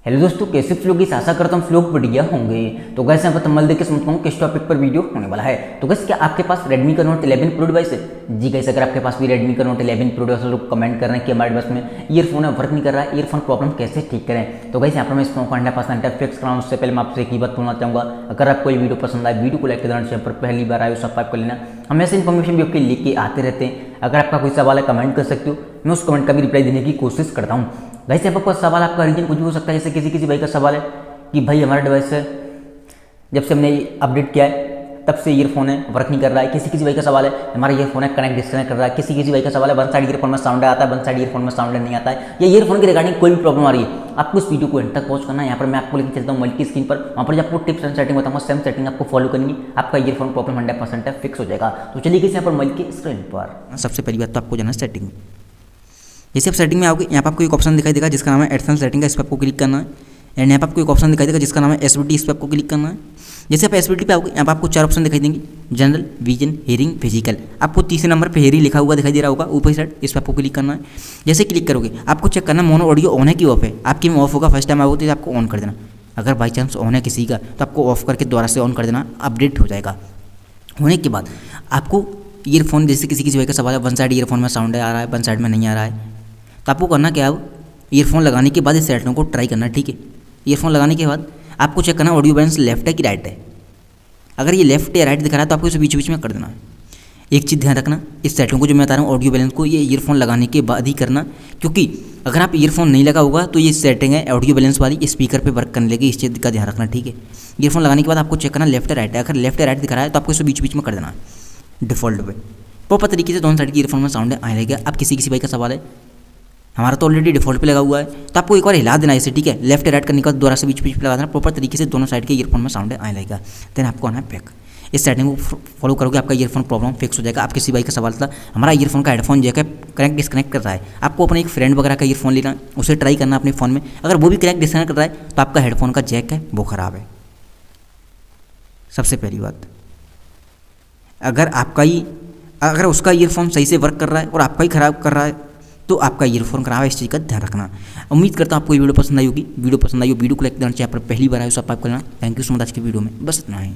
Hello दोस्तों, कैसे लोग इस आशा करता हूँ लोग बढ़िया होंगे। तो गैस यहाँ पर तमल देख के समझता हूँ किस टॉपिक पर वीडियो होने वाला है। तो गैस क्या आपके पास Redmi का Note 11 Pro डिवाइस है? जी गैस, अगर आपके पास भी Redmi का Note 11 Pro डिवाइस, लोग कमेंट कर रहे हैं कि हमारे डिवाइस में ईयरफोन है वर्क नहीं कर रहा है, ईयरफोन प्रॉब्लम कैसे ठीक करें। तो गैस यहाँ पर मैं इस फोन को 100% फिक्स कराऊँ उससे पहले मैं आपसे एक ही बात बोलना चाहूँगा, अगर आपको ये वीडियो पसंद आए वीडियो को लाइक कर देना, पर पहली बार आए सब्सक्राइब कर लेना। हम ऐसे इन्फॉर्मेशन भी आपके लेके आते रहते हैं। अगर आपका कोई सवाल है कमेंट कर सकते हो, मैं उस कमेंट का भी रिप्लाई देने की कोशिश करता हूँ। वैसे आपका सवाल, आपका रीजन कुछ भी हो सकता है। जैसे किसी भाई का सवाल है कि भाई हमारा डिवाइस है जब से हमने अपडेट किया है तब से ईयरफोन है वर्क नहीं कर रहा है। किसी भाई का सवाल है हमारा ईयरफोन है कनेक्ट डिस्कनेक्ट कर रहा है। किसी भाई का सवाल है वन साइड ईयरफोन में साउंड आता है, वन साइड ईयरफोन में साउंड नहीं आता है, या ईयरफोन के रिगार्डिंग कोई भी प्रॉब्लम आ रही है, आपको इस वीडियो को एंड तक वॉच करना है। यहाँ पर मैं आपको लेकर चलता हूँ मल्टी स्क्रीन पर, वहाँ पर आपको टिप्स एंड सेटिंग बताऊँगा, सेम सेटिंग आपको फॉलो करनी, आपका ईयरफोन प्रॉब्लम 100% फिक्स हो जाएगा। तो चलिए किसी यहाँ पर मल्टी स्क्रीन पर सबसे पहली बात तो आपको जाना सेटिंग। जैसे आप सेटिंग में आओगे, यहाँ पर आपको एक ऑप्शन दिखाई देगा जिसका नाम है एडिशनल सेटिंग का, इस पर आपको क्लिक करना है। एंड यहाँ पर आपको एक ऑप्शन दिखाई देगा जिसका नाम है एसवीटी, इस पर आपको क्लिक करना है। जैसे आप एसवीटी पे आओगे, यहाँ पर आपको 4 ऑप्शन दिखाई देंगे, जनरल, विजन, हेयरिंग, फिजिकल। आपको तीसरे नंबर पे हेयरिंग लिखा हुआ दिखाई दे रहा होगा ऊपर साइड, इस पर आपको क्लिक करना है। जैसे क्लिक करोगे आपको चेक करना मोनो ऑडियो ऑन है कि ऑफ है। आपकी में ऑफ होगा, फर्स्ट टाइम आओगे तो आपको ऑन कर देना। अगर बाई चांस ऑन है किसी का तो आपको ऑफ करके दोबारा से ऑन कर देना, अपडेट हो जाएगा। होने के बाद आपको ईयरफोन, जैसे किसी जगह का सवाल है वन साइड ईयरफोन में साउंड आ रहा है, वन साइड में नहीं आ रहा है, तो आपको करना क्या है, ईयरफोन लगाने के बाद इस सेटिंग को ट्राई करना, ठीक है। ईयरफोन लगाने के बाद आपको चेक करना ऑडियो बैलेंस लेफ्ट है कि राइट है। अगर ये लेफ्ट या राइट दिखा रहा है तो आपको इसे बीच बीच में कर देना है। एक चीज़ ध्यान रखना, इस सेटिंग को जो मैं बता रहा हूँ ऑडियो बैलेंस को, ये ईयरफोन लगाने के बाद ही करना, क्योंकि अगर आप ईयरफोन नहीं लगा होगा तो ये सेटिंग है ऑडियो बैलेंस वाली स्पीकर पे वर्क करने लगी। इस चीज़ का ध्यान रखना, ठीक है। ईयरफोन लगाने के बाद आपको चेक करना लेफ्ट या राइट है। अगर लेफ्ट या राइट दिखा रहा है तो आपको इसे बीच बीच में कर देना है डिफॉल्ट पे। प्रॉपर तरीके से दोनों साइड की ईयरफोन में साउंड आने लगेगा। अब किसी भाई का सवाल है, हमारा तो ऑलरेडी डिफॉल्ट पे लगा हुआ है, तो आपको एक बार हिला देना इसे, ठीक है। लेफ्ट या राइट करने के बाद दोबारा से बीच बीच पे लगा देना, प्रॉपर तरीके से दोनों साइड के ईयरफोन में साउंड आने लगेगा। देन आपको आना है बैक। इस सेटिंग को फॉलो करोगे आपका ईयरफोन प्रॉब्लम फिक्स हो जाएगा। आप किसी भाई का सवाल था हमारा ईयरफोन का हेडफोन जो है कनेक्ट डिस्कनेक्ट कर रहा है, आपको अपने एक फ्रेंड वगैरह का ईयरफोन लेना, उसे ट्राई करना अपने फ़ोन में। अगर वो भी कनेक्ट डिस्कनेक्ट कर रहा है तो आपका हेडफोन का जैक है वो ख़राब है। सबसे पहली बात, अगर उसका ईयरफोन सही से वर्क कर रहा है और आपका ही ख़राब कर रहा है तो आपका ईयरफोन खराब है, इस चीज़ का ध्यान रखना। उम्मीद करता हूँ आपको ये वीडियो पसंद आई होगी। वीडियो पसंद आई हो वीडियो को लाइक करना चाहिए, पर पहली बार आए सब्सक्राइब करना। Thank you so much. आज की वीडियो में बस इतना ही।